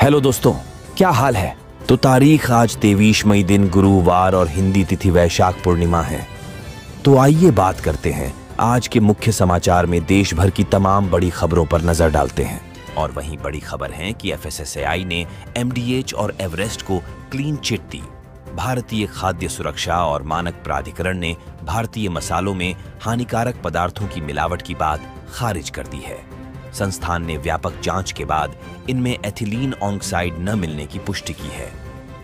Hello दोस्तों, क्या हाल है। तो तारीख आज 23 मई दिन गुरुवार और हिंदी तिथि वैशाख पूर्णिमा है। तो आइए बात करते हैं आज के मुख्य समाचार में देश भर की तमाम बड़ी खबरों पर नजर डालते हैं। और वहीं बड़ी खबर है कि एफएसएसएआई ने एमडीएच और एवरेस्ट को क्लीन चिट दी। भारतीय खाद्य सुरक्षा और मानक प्राधिकरण ने भारतीय मसालों में हानिकारक पदार्थों की मिलावट की बात खारिज कर दी है। संस्थान ने व्यापक जांच के बाद इनमें एथिलीन ऑक्साइड न मिलने की पुष्टि की है।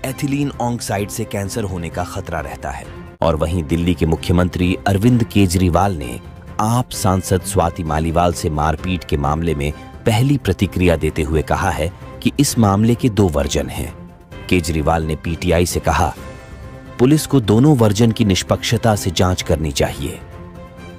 एथिलीन ऑक्साइड से कैंसर होने का खतरा रहता है। और वहीं दिल्ली के मुख्यमंत्री अरविंद केजरीवाल ने आप सांसद स्वाति मालीवाल से मारपीट के मामले में पहली प्रतिक्रिया देते हुए कहा है कि इस मामले के 2 वर्जन हैं। केजरीवाल ने पीटीआई से कहा, पुलिस को दोनों वर्जन की निष्पक्षता से जांच करनी चाहिए।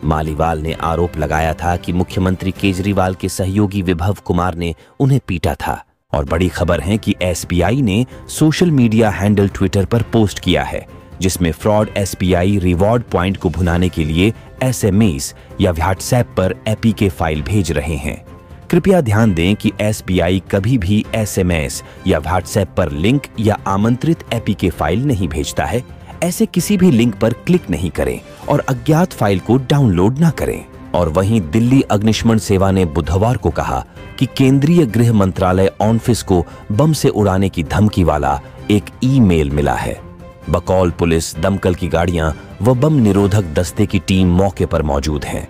मालीवाल ने आरोप लगाया था कि मुख्यमंत्री केजरीवाल के सहयोगी विभव कुमार ने उन्हें पीटा था। और बड़ी खबर है कि एसबीआई ने सोशल मीडिया हैंडल ट्विटर पर पोस्ट किया है, जिसमें फ्रॉड एसबीआई रिवॉर्ड पॉइंट को भुनाने के लिए एसएमएस या व्हाट्सएप पर एपीके फाइल भेज रहे हैं। कृपया ध्यान दें कि एसबीआई कभी भी एसएमएस या व्हाट्सएप पर लिंक या आमंत्रित एपीके फाइल नहीं भेजता है। ऐसे किसी भी लिंक पर क्लिक नहीं करें और अज्ञात फाइल को डाउनलोड ना करें। और वहीं दिल्ली अग्निशमन सेवा ने बुधवार को कहा कि केंद्रीय गृह मंत्रालय ऑफिस को बम से उड़ाने की धमकी वाला एक ईमेल मिला है। बकौल पुलिस, दमकल की गाड़ियां व बम निरोधक दस्ते की टीम मौके पर मौजूद हैं।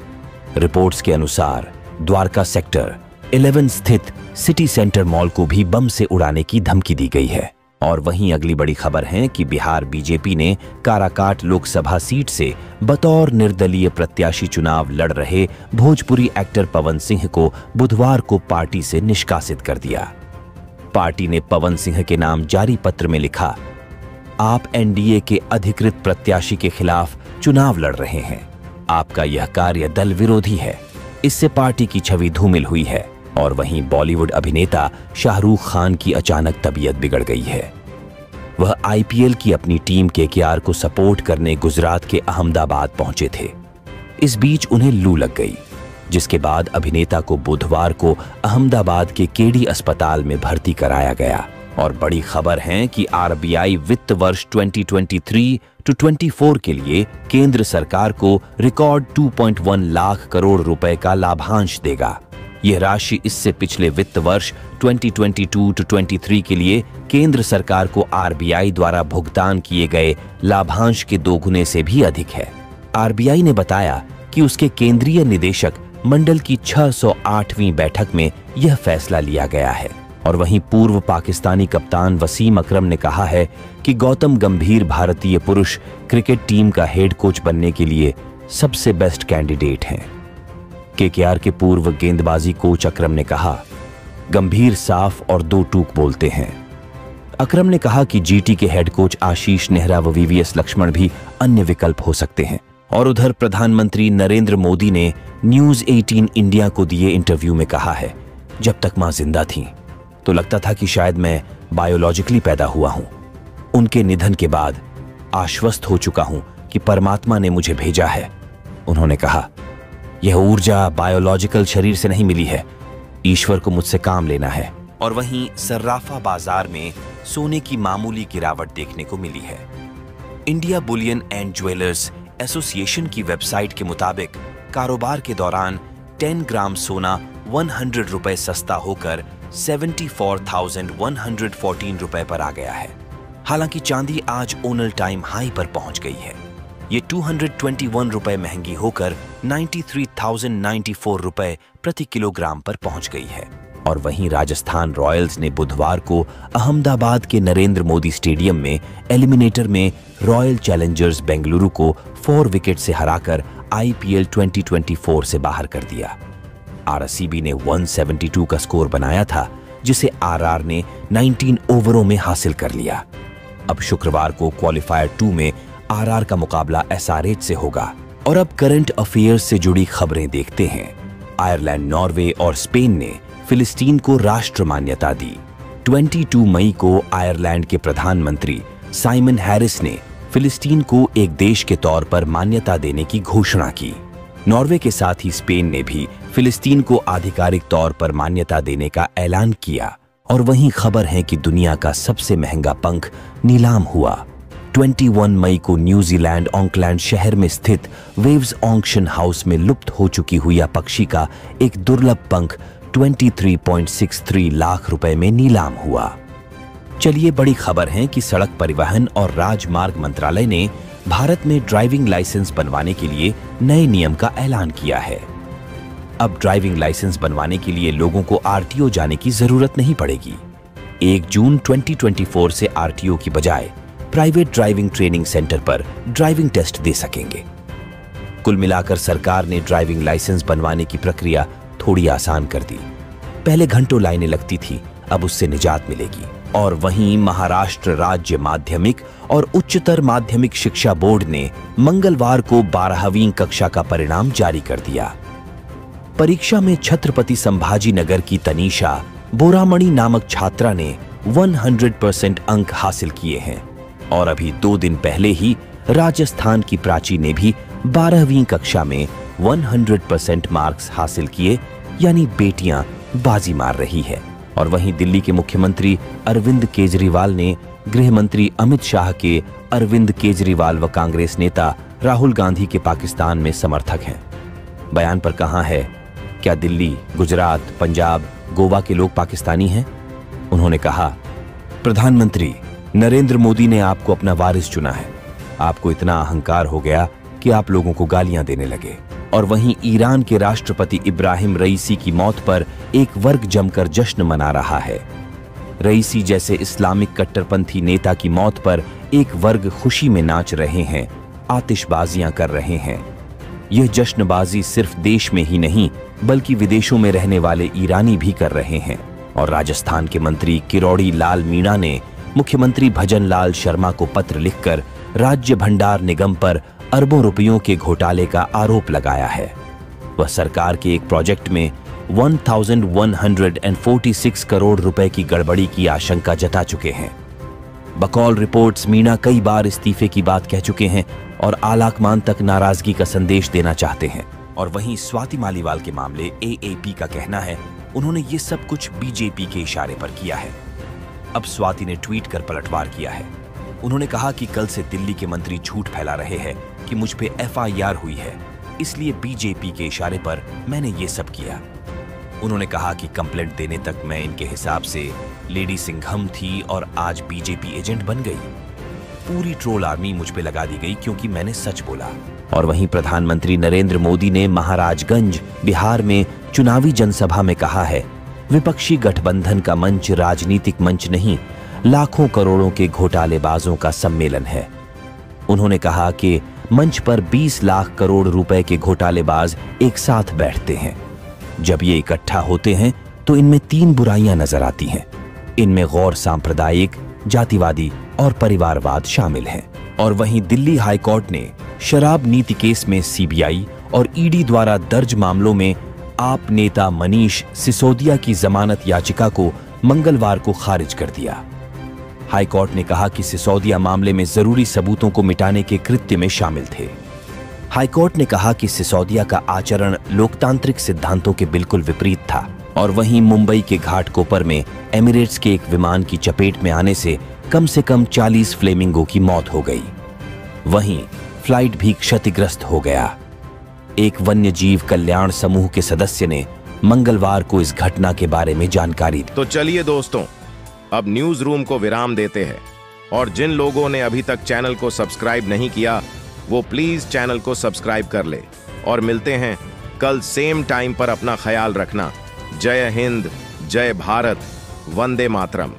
रिपोर्ट्स के अनुसार द्वारका सेक्टर 11 स्थित सिटी सेंटर मॉल को भी बम से उड़ाने की धमकी दी गई है। और वहीं अगली बड़ी खबर है कि बिहार बीजेपी ने काराकाट लोकसभा सीट से बतौर निर्दलीय प्रत्याशी चुनाव लड़ रहे भोजपुरी एक्टर पवन सिंह को बुधवार को पार्टी से निष्कासित कर दिया। पार्टी ने पवन सिंह के नाम जारी पत्र में लिखा, आप एनडीए के अधिकृत प्रत्याशी के खिलाफ चुनाव लड़ रहे हैं। आपका यह कार्य दल विरोधी है। इससे पार्टी की छवि धूमिल हुई है। और वहीं बॉलीवुड अभिनेता शाहरुख खान की अचानक तबीयत बिगड़ गई है। वह आईपीएल की अपनी टीम केकेआर को सपोर्ट करने गुजरात के अहमदाबाद पहुंचे थे। इस बीच उन्हें लू लग गई, जिसके बाद अभिनेता को बुधवार को अहमदाबाद के केडी अस्पताल में भर्ती कराया गया। और बड़ी खबर है कि आरबीआई वित्त वर्ष 2023-24 के लिए केंद्र सरकार को रिकॉर्ड 2.1 लाख करोड़ रुपए का लाभांश देगा। यह राशि इससे पिछले वित्त वर्ष 2022-23 के लिए केंद्र सरकार को आरबीआई द्वारा भुगतान किए गए लाभांश के 2 गुने से भी अधिक है। आरबीआई ने बताया कि उसके केंद्रीय निदेशक मंडल की 608वीं बैठक में यह फैसला लिया गया है। और वहीं पूर्व पाकिस्तानी कप्तान वसीम अकरम ने कहा है कि गौतम गंभीर भारतीय पुरुष क्रिकेट टीम का हेड कोच बनने के लिए सबसे बेस्ट कैंडिडेट हैं। केकेआर के पूर्व गेंदबाजी कोच अकरम ने कहा, गंभीर साफ और 2 टूक बोलते हैं। अकरम ने कहा कि जीटी के हेड कोच आशीष नेहरा व वीवीएस लक्ष्मण भी अन्य विकल्प हो सकते हैं। और उधर प्रधानमंत्री नरेंद्र मोदी ने न्यूज 18 इंडिया को दिए इंटरव्यू में कहा है, जब तक मां जिंदा थी तो लगता था कि शायद मैं बायोलॉजिकली पैदा हुआ हूं। उनके निधन के बाद आश्वस्त हो चुका हूं कि परमात्मा ने मुझे भेजा है। उन्होंने कहा, यह ऊर्जा बायोलॉजिकल शरीर से नहीं मिली है, ईश्वर को मुझसे काम लेना है। और वहीं सर्राफा बाजार में सोने की मामूली गिरावट देखने को मिली है। India Boolean and jewellers association की वेबसाइट के मुताबिक कारोबार के दौरान 10 ग्राम सोना 100 रुपए सस्ता होकर 74,114 रुपए पर आ गया है। हालांकि चांदी आज ओनल टाइम हाई पर पहुंच गई है। ये 221 रुपए महंगी होकर 93,094 रुपए प्रति किलोग्राम पर पहुंच गई है। और वहीं राजस्थान रॉयल्स ने बुधवार को अहमदाबाद के नरेंद्र मोदी स्टेडियम में एलिमिनेटर में रॉयल चैलेंजर्स बेंगलुरु को 4 विकेट से हराकर आईपीएल 2024 से बाहर कर दिया। आरसीबी ने 172 का स्कोर बनाया था, जिसे आरआर ने 19 ओवरों में हासिल कर लिया। अब शुक्रवार को क्वालिफायर 2 में आरआर का मुकाबला एसआरएच से होगा। और अब करंट अफेयर्स से जुड़ी खबरें देखते हैं। आयरलैंड, नॉर्वे और स्पेन ने फिलिस्तीन को राष्ट्र मान्यता दी। 22 मई को आयरलैंड के प्रधानमंत्री साइमन हैरिस ने फिलिस्तीन को एक देश के तौर पर मान्यता देने की घोषणा की। नॉर्वे के साथ ही स्पेन ने भी फिलिस्तीन को आधिकारिक तौर पर मान्यता देने का ऐलान किया। और वहीं खबर है कि दुनिया का सबसे महंगा पंख नीलाम हुआ। 21 मई को न्यूजीलैंड ऑकलैंड शहर में स्थित वेव्स ऑक्शन हाउस में लुप्त हो चुकी हुई पक्षी का एक दुर्लभ पंख 23.63 लाख रुपए में नीलाम हुआ। चलिए बड़ी खबर है कि सड़क परिवहन और राजमार्ग मंत्रालय ने भारत में ड्राइविंग लाइसेंस बनवाने के लिए नए नियम का ऐलान किया है। अब ड्राइविंग लाइसेंस बनवाने के लिए लोगों को आरटीओ जाने की जरूरत नहीं पड़ेगी। 1 जून 2024 से आरटीओ की बजाय प्राइवेट ड्राइविंग ट्रेनिंग सेंटर पर ड्राइविंग टेस्ट दे सकेंगे। कुल मिलाकर सरकार ने ड्राइविंग लाइसेंस बनवाने की प्रक्रिया थोड़ी आसान कर दी। पहले घंटों लाइनें लगती थी, अब उससे निजात मिलेगी। और वहीं महाराष्ट्र राज्य माध्यमिक और उच्चतर माध्यमिक शिक्षा बोर्ड ने मंगलवार को 12वीं कक्षा का परिणाम जारी कर दिया। परीक्षा में छत्रपति संभाजी नगर की तनीषा बोरामणि नामक छात्रा ने 100% अंक हासिल किए हैं और अभी 2 दिन पहले ही राजस्थान की प्राची ने भी 12वीं कक्षा में 100% मार्क्स हासिल किए, यानी बेटियां बाजी मार रही है। और वहीं दिल्ली के मुख्यमंत्री अरविंद केजरीवाल ने गृह मंत्री अमित शाह के अरविंद केजरीवाल व कांग्रेस नेता राहुल गांधी के पाकिस्तान में समर्थक हैं। बयान पर कहा है, क्या दिल्ली, गुजरात, पंजाब, गोवा के लोग पाकिस्तानी हैं? उन्होंने कहा, प्रधानमंत्री नरेंद्र मोदी ने आपको अपना वारिस चुना है। आपको इतना अहंकार हो गया कि आप लोगों को गालियां देने लगे। और वहीं ईरान के राष्ट्रपति इब्राहिम रईसी की मौत पर एक वर्ग जमकर जश्न मना रहा है। रईसी जैसे इस्लामिक कट्टरपंथी नेता की मौत पर एक वर्ग खुशी में नाच रहे हैं, आतिशबाजियां कर रहे हैं। यह जश्नबाजी सिर्फ देश में ही नहीं बल्कि विदेशों में रहने वाले ईरानी भी कर रहे हैं। और राजस्थान के मंत्री किरोड़ी लाल मीणा ने मुख्यमंत्री भजन लाल शर्मा को पत्र लिखकर राज्य भंडार निगम पर अरबों रुपयों के घोटाले का आरोप लगाया है। वह सरकार के एक प्रोजेक्ट में 1146 करोड़ रुपए की गड़बड़ी की आशंका जता चुके हैं। बकौल रिपोर्ट्स मीणा कई बार इस्तीफे की बात कह चुके हैं और आलाकमान तक नाराजगी का संदेश देना चाहते हैं। और वहीं स्वाति मालीवाल के मामले एएपी का कहना है, उन्होंने ये सब कुछ बीजेपी के इशारे पर किया है। अब स्वाति ने ट्वीट कर पलटवार किया है। उन्होंने कहा कि कल से दिल्ली के मंत्री झूठ फैला रहे हैं कि मुझ पे एफआईआर हुई है, इसलिए बीजेपी के इशारे पर मैंने ये सब किया। उन्होंने कहा कि कंप्लेंट देने तक मैं इनके हिसाब से लेडी सिंघम थी और आज बीजेपी एजेंट बन गई। पूरी ट्रोल आर्मी मुझ पे लगा दी गई क्योंकि मैंने सच बोला। और वहीं प्रधानमंत्री नरेंद्र मोदी ने महाराजगंज, बिहार में चुनावी जनसभा में कहा है, विपक्षी गठबंधन का मंच राजनीतिक मंच नहीं, लाखों करोड़ों के घोटालेबाजों का सम्मेलन है। उन्होंने कहा कि मंच पर 20 लाख करोड़ रुपए के घोटालेबाज एक साथ बैठते हैं। जब ये इकट्ठा होते हैं तो इनमें 3 बुराइयां नजर आती हैं। इनमें गैर सांप्रदायिक, जातिवादी और परिवारवाद शामिल हैं। और वहीं दिल्ली हाईकोर्ट ने शराब नीति केस में सीबीआई और ईडी द्वारा दर्ज मामलों में आप नेता मनीष सिसोदिया की जमानत याचिका को मंगलवार को खारिज कर दिया। हाईकोर्ट ने कहा कि सिसोदिया मामले में जरूरी सबूतों को मिटाने के कृत्य में शामिल थे। हाईकोर्ट ने कहा कि सिसोदिया का आचरण लोकतांत्रिक सिद्धांतों के बिल्कुल विपरीत था। और वहीं मुंबई के घाटकोपर में एमिरेट्स के एक विमान की चपेट में आने से कम 40 फ्लेमिंगो की मौत हो गई। वहीं फ्लाइट भी क्षतिग्रस्त हो गया। एक वन्य जीव कल्याण समूह के सदस्य ने मंगलवार को इस घटना के बारे में जानकारी दी। तो चलिए दोस्तों, अब न्यूज रूम को विराम देते हैं और जिन लोगों ने अभी तक चैनल को सब्सक्राइब नहीं किया वो प्लीज चैनल को सब्सक्राइब कर ले। और मिलते हैं कल सेम टाइम पर। अपना ख्याल रखना। जय हिंद, जय भारत, वंदे मातरम।